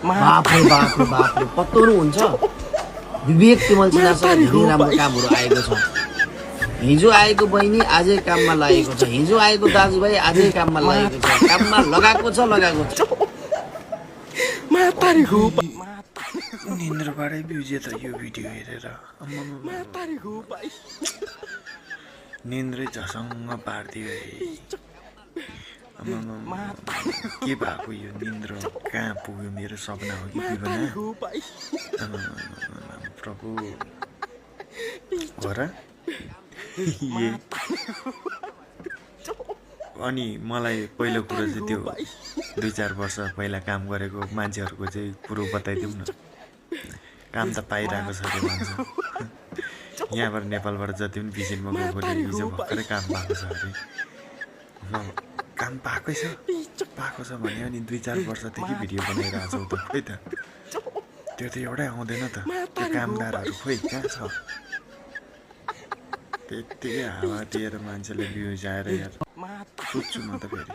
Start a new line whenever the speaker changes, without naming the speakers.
बापरे बापरे बापरे पत्तोहरू हुन्छ विवेक तिमल सिन्हासँग धेरै राम्रो कामहरू आएको छ हिजो आएको बहिनी आजै काममा लागेको छ हिजो आएको दाजुभाइ आजै काममा लागेको छ काममा लगाएको छ
निन्द्रबाटै बिउजे त यो भिडियो हेरेर निन्द्रै झसङ्ग पारिदियो है के भएको यो निन्द्र कहाँ पुग्यो मेरो सपना हो कि प्रभु हो र अनि मलाई पहिलो कुरो चाहिँ त्यो 2-4 वर्ष पहिला काम गरेको मान्छेहरूको चाहिँ कुरो बताइदिउँ न काम त पाइरहेको छ अरे भन्छ यहाँबाट नेपालबाट जति पनि भिजिटमा गएकोले हिजो भर्खरै काम पाएको छ अरे काम पाएकै छ भने अनि 2-4 वर्षदेखि भिडियो बनाइरहेको छौ त खोइ त त्यो त एउटै आउँदैन त त्यो कामदारहरू खोइ कहाँ छ त्यत्तिकै हावा दिएर मान्छेले भ्युज आएर यार सोध्छु म त फेरि